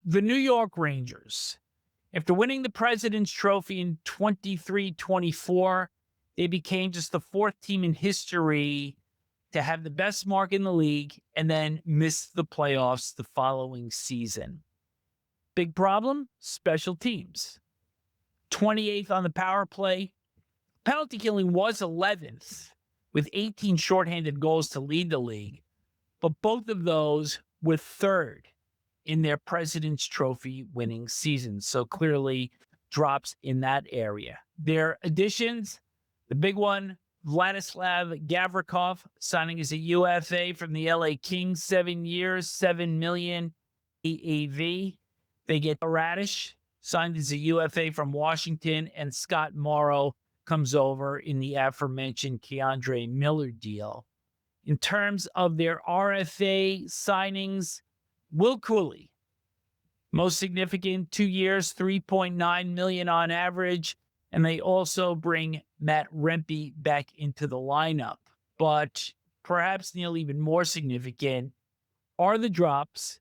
the New York Rangers, after winning the President's Trophy in 23-24, they became just the fourth team in history to have the best mark in the league and then miss the playoffs the following season. Big problem? Special teams. 28th on the power play. Penalty killing was 11th, with 18 shorthanded goals to lead the league, but both of those were third in their President's Trophy winning season. So clearly drops in that area. Their additions, the big one, Vladislav Gavrikov signing as a UFA from the LA Kings, 7 years, $7 million AAV. They get Radish signed as a UFA from Washington, and Scott Morrow comes over in the aforementioned K'Andre Miller deal. In terms of their RFA signings, Will Cuylle, most significant, 2 years, $3.9 million on average, and they also bring Matt Rempe back into the lineup. But perhaps, Neil, even more significant are the drops.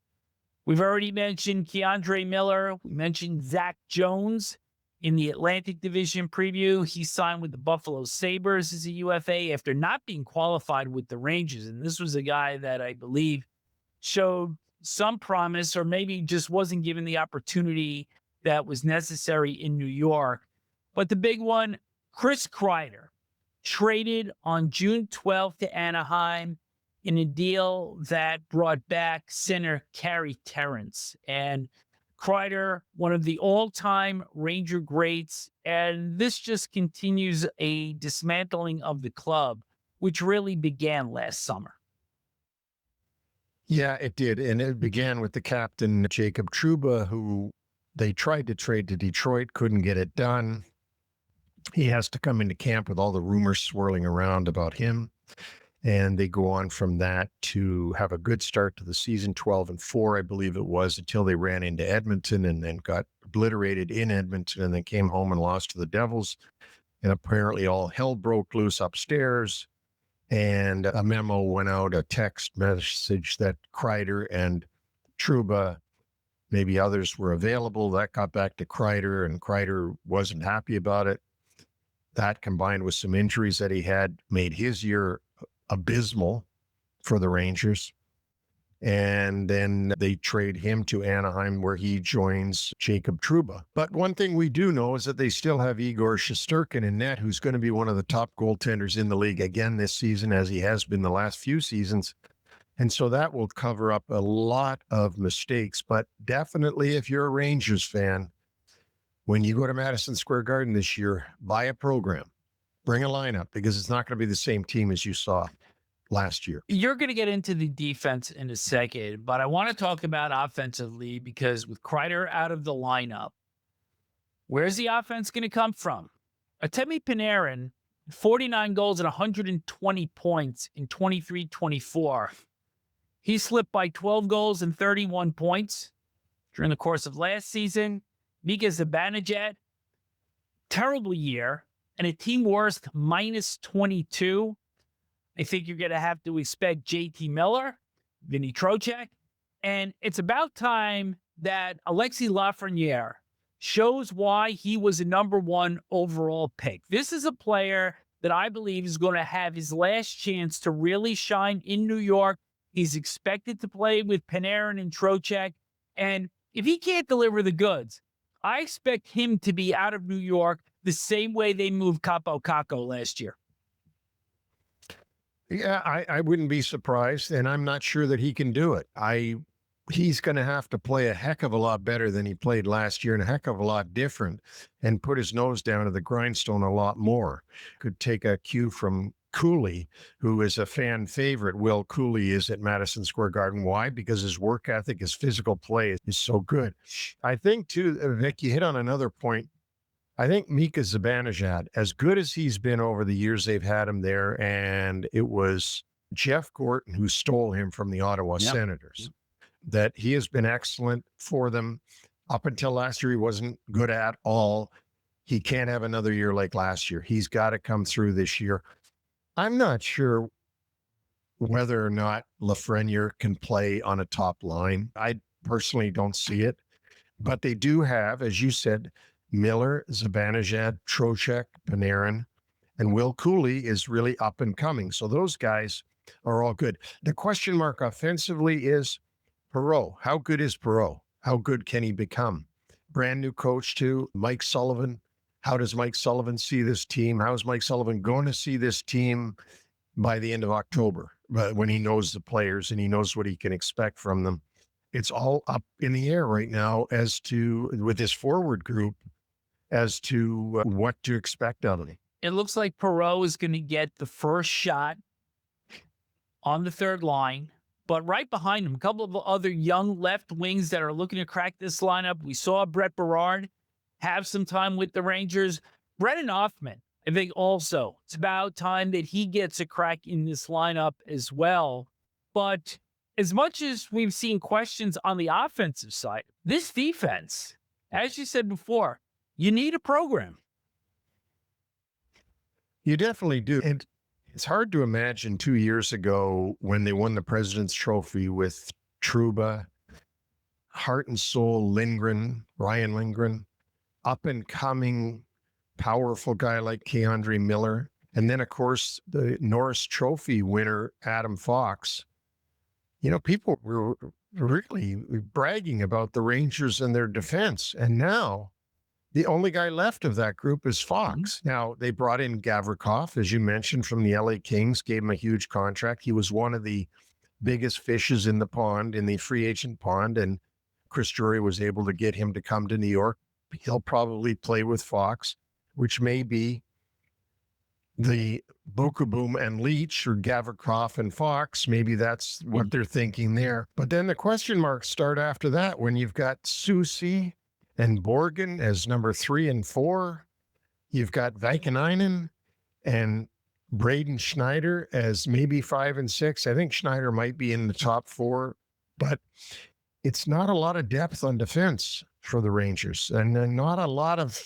We've already mentioned K'Andre Miller. We mentioned Zach Jones in the Atlantic Division preview. He signed with the Buffalo Sabres as a UFA after not being qualified with the Rangers. And this was a guy that I believe showed some promise, or maybe just wasn't given the opportunity that was necessary in New York. But the big one, Chris Kreider, traded on June 12th to Anaheim in a deal that brought back center Carey Terrence. And Kreider, one of the all-time Ranger greats, and this just continues a dismantling of the club, which really began last summer. Yeah, it did. And it began with the captain, Jacob Trouba, who they tried to trade to Detroit, couldn't get it done. He has to come into camp with all the rumors swirling around about him. And they go on from that to have a good start to the season, 12-4, I believe it was, until they ran into Edmonton and then got obliterated in Edmonton and then came home and lost to the Devils. And apparently all hell broke loose upstairs. And a memo went out, a text message that Kreider and Trouba, maybe others were available. That got back to Kreider, and Kreider wasn't happy about it. That, combined with some injuries that he had, made his year abysmal for the Rangers. And then they trade him to Anaheim, where he joins Jacob Trouba. But one thing we do know is that they still have Igor Shesterkin in net, who's going to be one of the top goaltenders in the league again this season, as he has been the last few seasons. And so that will cover up a lot of mistakes. But definitely, if you're a Rangers fan, when you go to Madison Square Garden this year, buy a program, bring a lineup, because it's not going to be the same team as you saw last year. You're going to get into the defense in a second, but I want to talk about offensively, because with Kreider out of the lineup, where's the offense going to come from? Artemi Panarin, 49 goals and 120 points in 23-24. He slipped by 12 goals and 31 points during the course of last season. Mika Zibanejad, terrible year, and a team worst -22. I think you're going to have to expect JT Miller, Vinny Trocheck, and it's about time that Alexis Lafrenière shows why he was a number one overall pick. This is a player that I believe is going to have his last chance to really shine in New York. He's expected to play with Panarin and Trocheck, and if he can't deliver the goods, I expect him to be out of New York the same way they moved Capo Caco last year. Yeah, I wouldn't be surprised, and I'm not sure that he can do it. He's going to have to play a heck of a lot better than he played last year, and a heck of a lot different, and put his nose down to the grindstone a lot more. Could take a cue from Cuylle, who is a fan favorite. Will Cuylle is at Madison Square Garden. Why? Because his work ethic, his physical play is so good. I think, too, Vic, you hit on another point. I think Mika Zibanejad, as good as he's been over the years they've had him there, and it was Jeff Gorton who stole him from the Ottawa Senators, that he has been excellent for them. Up until last year, he wasn't good at all. He can't have another year like last year. He's got to come through this year. I'm not sure whether or not Lafrenière can play on a top line. I personally don't see it. But they do have, as you said, Miller, Zibanejad, Trocheck, Panarin, and Will Cuylle is really up and coming. So those guys are all good. The question mark offensively is Perreault. How good is Perreault? How good can he become? Brand new coach too, Mike Sullivan. How does Mike Sullivan see this team? How is Mike Sullivan going to see this team by the end of October? But when he knows the players and he knows what he can expect from them, it's all up in the air right now as to, with this forward group, as to what to expect out of them. It looks like Perreault is going to get the first shot on the third line, but right behind him, a couple of other young left wings that are looking to crack this lineup. We saw Brett Barard have some time with the Rangers. Brennan Offman, I think also, it's about time that he gets a crack in this lineup as well. But as much as we've seen questions on the offensive side, this defense, as you said before, you need a program. You definitely do. And it's hard to imagine 2 years ago when they won the President's Trophy with Trouba, heart and soul Ryan Lindgren, up and coming, powerful guy like K'Andre Miller. And then, of course, the Norris Trophy winner, Adam Fox. You know, people were really bragging about the Rangers and their defense. And now the only guy left of that group is Fox. Now, they brought in Gavrikov, as you mentioned, from the LA Kings, gave him a huge contract. He was one of the biggest fishes in the pond, in the free agent pond, and Chris Drury was able to get him to come to New York. He'll probably play with Fox, which may be the Bokaboom and Leach, or Gavrikov and Fox. Maybe that's what they're thinking there. But then the question marks start after that when you've got Susie and Borgen as number 3 and 4. You've got Vaakanainen and Braden Schneider as maybe 5 and 6. I think Schneider might be in the top 4, but it's not a lot of depth on defense for the Rangers, and not a lot of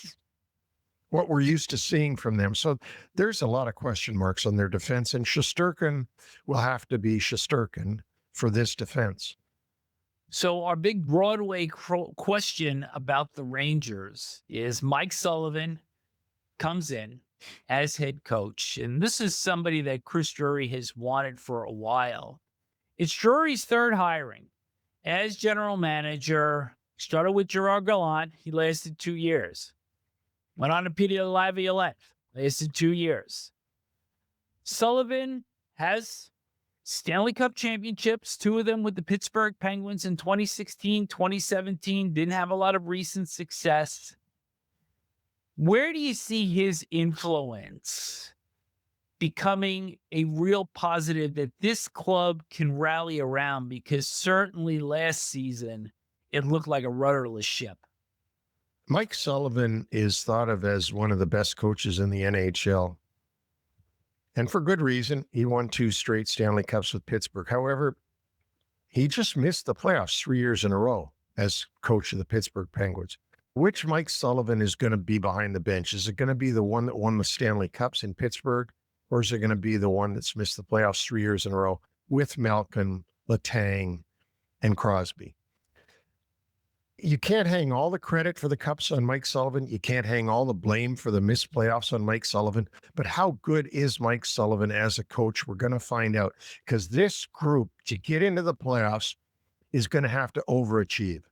what we're used to seeing from them. So there's a lot of question marks on their defense, and Shesterkin will have to be Shesterkin for this defense. So our big Broadway question about the Rangers is Mike Sullivan comes in as head coach, and this is somebody that Chris Drury has wanted for a while. It's Drury's third hiring as general manager. Started with Gerard Gallant. He lasted 2 years. Went on to Peter Laviolette. Lasted 2 years. Sullivan has Stanley Cup championships, 2 of them with the Pittsburgh Penguins in 2016, 2017. Didn't have a lot of recent success. Where do you see his influence becoming a real positive that this club can rally around? Because certainly last season, it looked like a rudderless ship. Mike Sullivan is thought of as one of the best coaches in the NHL. And for good reason. He won 2 straight Stanley Cups with Pittsburgh. However, he just missed the playoffs 3 years in a row as coach of the Pittsburgh Penguins. Which Mike Sullivan is going to be behind the bench? Is it going to be the one that won the Stanley Cups in Pittsburgh? Or is it going to be the one that's missed the playoffs 3 years in a row with Malkin, Letang, and Crosby? You can't hang all the credit for the Cups on Mike Sullivan. You can't hang all the blame for the missed playoffs on Mike Sullivan. But how good is Mike Sullivan as a coach? We're going to find out, because this group, to get into the playoffs, is going to have to overachieve.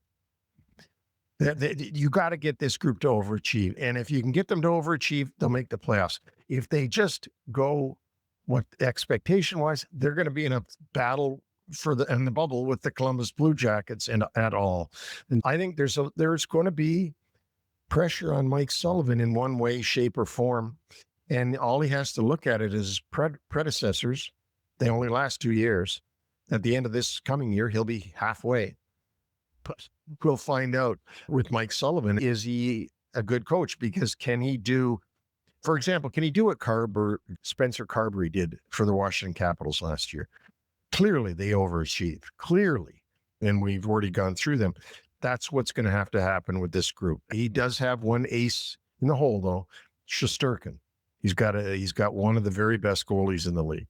You got to get this group to overachieve. And if you can get them to overachieve, they'll make the playoffs. If they just go what expectation-wise, they're going to be in a battle in the bubble with the Columbus Blue Jackets and at all. And I think there's going to be pressure on Mike Sullivan in one way, shape, or form. And all he has to look at it is predecessors. They only last 2 years. At the end of this coming year, he'll be halfway. But we'll find out with Mike Sullivan, is he a good coach? Because can he do, for example, what Spencer Carberry did for the Washington Capitals last year? Clearly, they overachieved. Clearly. And we've already gone through them. That's what's going to have to happen with this group. He does have one ace in the hole, though, Shesterkin. He's got one of the very best goalies in the league.